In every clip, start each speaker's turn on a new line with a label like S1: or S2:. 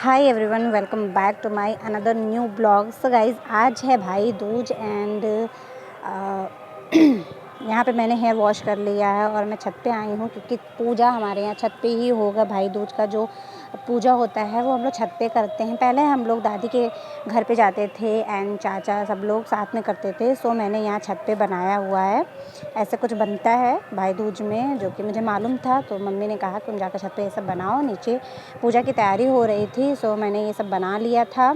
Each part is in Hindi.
S1: Hi everyone, welcome back to my another new blog. So guys, आज है भाई दूज एंड यहाँ पे मैंने हेयर वॉश कर लिया है और मैं छत पे आई हूँ क्योंकि पूजा हमारे यहाँ छत पे ही होगा। भाई दूज का जो पूजा होता है वो हम लोग छत पे करते हैं। पहले हम लोग दादी के घर पे जाते थे एंड चाचा सब लोग साथ में करते थे। सो मैंने यहाँ छत पे बनाया हुआ है। ऐसे कुछ बनता है भाई दूज में जो कि मुझे मालूम था, तो मम्मी ने कहा तुम जाकर छत पे ये सब बनाओ। नीचे पूजा की तैयारी हो रही थी, सो मैंने ये सब बना लिया था।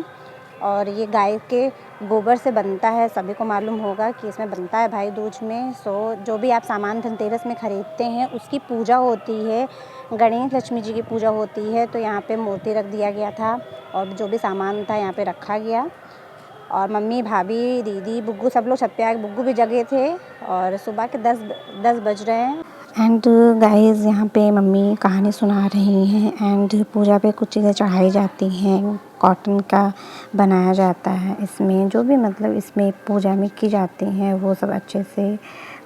S1: और ये गाय के गोबर से बनता है, सभी को मालूम होगा कि इसमें बनता है भाई दूज में। सो जो भी आप सामान धनतेरस में ख़रीदते हैं उसकी पूजा होती है, गणेश लक्ष्मी जी की पूजा होती है। तो यहाँ पे मूर्ति रख दिया गया था और जो भी सामान था यहाँ पे रखा गया। और मम्मी, भाभी, दीदी, बुग्गू सब लोग छत पे आके, बुग्गू भी जगे थे और सुबह के 10 बज रहे हैं। एंड गाइस, यहाँ पे मम्मी कहानी सुना रही हैं एंड पूजा पे कुछ चीज़ें चढ़ाई जाती हैं। कॉटन का बनाया जाता है, इसमें जो भी मतलब इसमें पूजा में की जाती हैं वो सब अच्छे से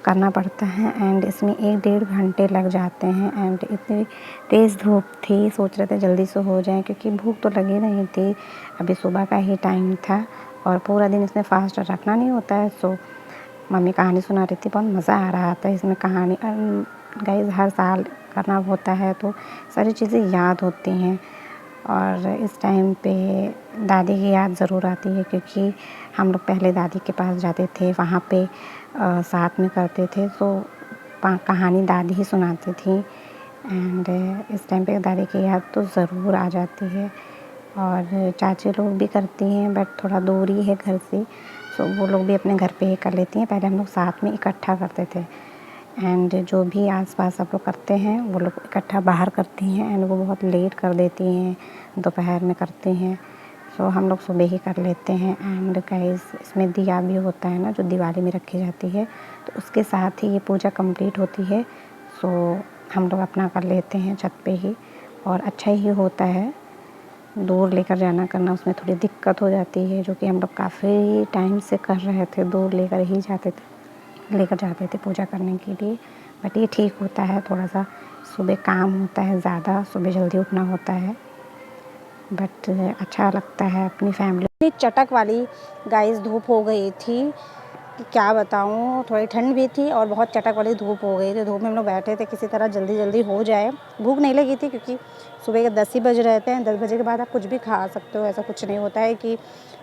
S1: करना पड़ता है। एंड इसमें 1-1.5 घंटे लग जाते हैं। एंड इतनी तेज़ धूप थी, सोच रहे थे जल्दी से हो जाए क्योंकि भूख तो लगी नहीं थी। अभी सुबह का ही टाइम था और पूरा दिन इसमें फास्ट रखना नहीं होता है। सो मम्मी कहानी सुना रही थी, बहुत मज़ा आ रहा था इसमें। कहानी गाइस हर साल करना होता है तो सारी चीज़ें याद होती हैं। और इस टाइम पे दादी की याद ज़रूर आती है क्योंकि हम लोग पहले दादी के पास जाते थे, वहाँ पे साथ में करते थे। तो कहानी दादी ही सुनाती थी एंड इस टाइम पे दादी की याद तो ज़रूर आ जाती है। और चाची लोग भी करती हैं बट थोड़ा दूरी है घर से, सो वो लोग भी अपने घर पे ही कर लेती हैं। पहले हम लोग साथ में इकट्ठा करते थे एंड जो भी आसपास सब लोग करते हैं वो लोग इकट्ठा बाहर करती हैं एंड वो बहुत लेट कर देती हैं, दोपहर में करती हैं। सो हम लोग सुबह ही कर लेते हैं। एंड गाइस, इसमें दिया भी होता है ना, जो दिवाली में रखी जाती है, तो उसके साथ ही ये पूजा कंप्लीट होती है। सो हम लोग अपना कर लेते हैं छत पे ही और अच्छा ही होता है। दूर लेकर जाना करना उसमें थोड़ी दिक्कत हो जाती है, जो कि हम लोग काफ़ी टाइम से कर रहे थे, दूर लेकर जाते थे पूजा करने के लिए। बट ये ठीक होता है, थोड़ा सा सुबह काम होता है ज़्यादा, सुबह जल्दी उठना होता है, बट अच्छा लगता है अपनी फैमिली। चटक वाली गाइस धूप हो गई थी कि क्या बताऊँ, थोड़ी ठंड भी थी और बहुत चटक वाली धूप हो गई थी। धूप में हम लोग बैठे थे किसी तरह जल्दी हो जाए। भूख नहीं लगी थी क्योंकि सुबह के 10 ही बज रहे थे। 10 बजे के बाद आप कुछ भी खा सकते हो, ऐसा कुछ नहीं होता है कि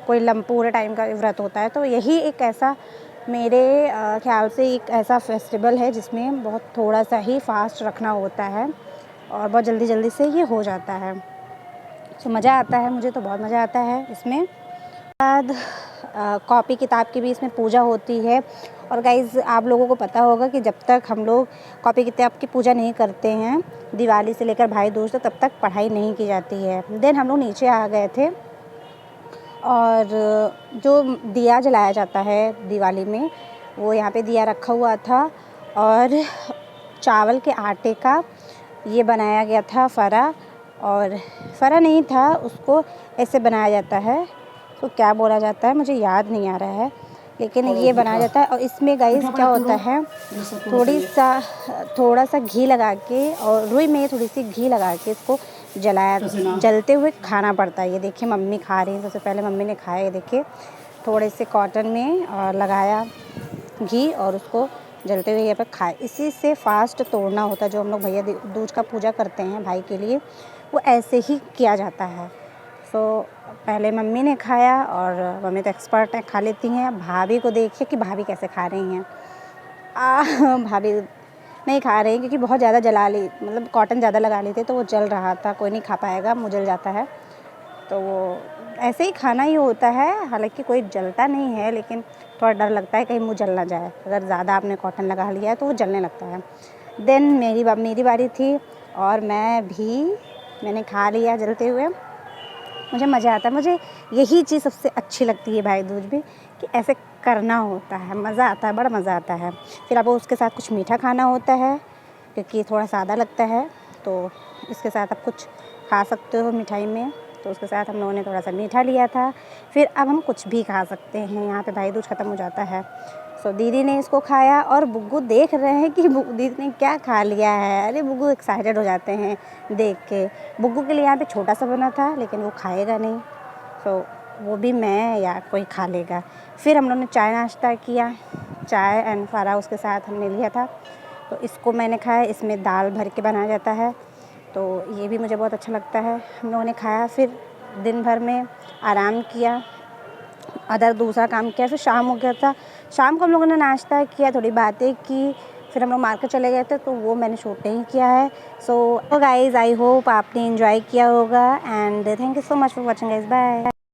S1: कोई पूरे टाइम का व्रत होता है। तो यही एक ऐसा मेरे ख़्याल से एक ऐसा फेस्टिवल है जिसमें बहुत थोड़ा सा ही फास्ट रखना होता है और बहुत जल्दी से ये हो जाता है। तो मज़ा आता है, मुझे तो बहुत मज़ा आता है इसमें। बाद कॉपी किताब की भी इसमें पूजा होती है। और गाइज़, आप लोगों को पता होगा कि जब तक हम लोग कॉपी किताब की पूजा नहीं करते हैं, दिवाली से लेकर भाई दूज तब तक पढ़ाई नहीं की जाती है। देन हम लोग नीचे आ गए थे और जो दिया जलाया जाता है दिवाली में, वो यहाँ पे दिया रखा हुआ था और चावल के आटे का ये बनाया गया था फरा। और फरा नहीं था, उसको ऐसे बनाया जाता है, तो क्या बोला जाता है मुझे याद नहीं आ रहा है, लेकिन ये बनाया जाता है। और इसमें गाइस क्या होता है, थोड़ा सा घी लगा के और रुई में थोड़ी सी घी लगा के इसको जलते हुए खाना पड़ता है। ये देखिए मम्मी खा रही है, सबसे पहले मम्मी ने खाया। ये देखिए थोड़े से कॉटन में लगाया घी और उसको जलते हुए यहाँ पर खाए। इसी से फास्ट तोड़ना होता है। जो हम लोग भैया दूज का पूजा करते हैं भाई के लिए, वो ऐसे ही किया जाता है। सो पहले मम्मी ने खाया और मम्मी तो एक्सपर्ट हैं, खा लेती हैं। भाभी को देखिए कि भाभी कैसे खा रही हैं। भाभी नहीं खा रही क्योंकि बहुत ज़्यादा जला ली, मतलब कॉटन ज़्यादा लगा ली थी तो वो जल रहा था। कोई नहीं खा पाएगा, मुँह जल जाता है, तो वो ऐसे ही खाना ही होता है। हालांकि कोई जलता नहीं है, लेकिन थोड़ा डर लगता है कहीं मुँह जल ना जाए। अगर ज़्यादा आपने कॉटन लगा लिया है तो वो जलने लगता है। देन मेरी बारी थी और मैंने खा लिया जलते हुए। मुझे मज़ा आता है, मुझे यही चीज़ सबसे अच्छी लगती है भाई दूज में, कि ऐसे करना होता है, मज़ा आता है, बड़ा मज़ा आता है। फिर आपको उसके साथ कुछ मीठा खाना होता है क्योंकि थोड़ा सादा लगता है, तो इसके साथ आप कुछ खा सकते हो मिठाई में। तो उसके साथ हम लोगों ने थोड़ा सा मीठा लिया था। फिर अब हम कुछ भी खा सकते हैं, यहाँ पे भाई दूज ख़त्म हो जाता है। सो दीदी ने इसको खाया और बुग्गू देख रहे हैं कि दीदी ने क्या खा लिया है। अरे बुग्गू एक्साइटेड हो जाते हैं देख के। बुग्गू के लिए यहाँ पे छोटा सा बना था, लेकिन वो खाएगा नहीं, सो वो भी मैं या कोई खा लेगा। फिर हम लोग ने चाय नाश्ता किया, चाय एंड फारा उसके साथ हमने लिया था। तो इसको मैंने खाया, इसमें दाल भर के बनाया जाता है, तो ये भी मुझे बहुत अच्छा लगता है। हम लोगों ने खाया, फिर दिन भर में आराम किया, दूसरा काम किया। फिर शाम हो गया था, शाम को हम लोगों ने नाश्ता किया, थोड़ी बातें की, फिर हम लोग मार्केट चले गए थे, तो वो मैंने शूट नहीं किया है। सो गाइज़, आई होप आपने एंजॉय किया होगा and thank you so much for watching guys, bye.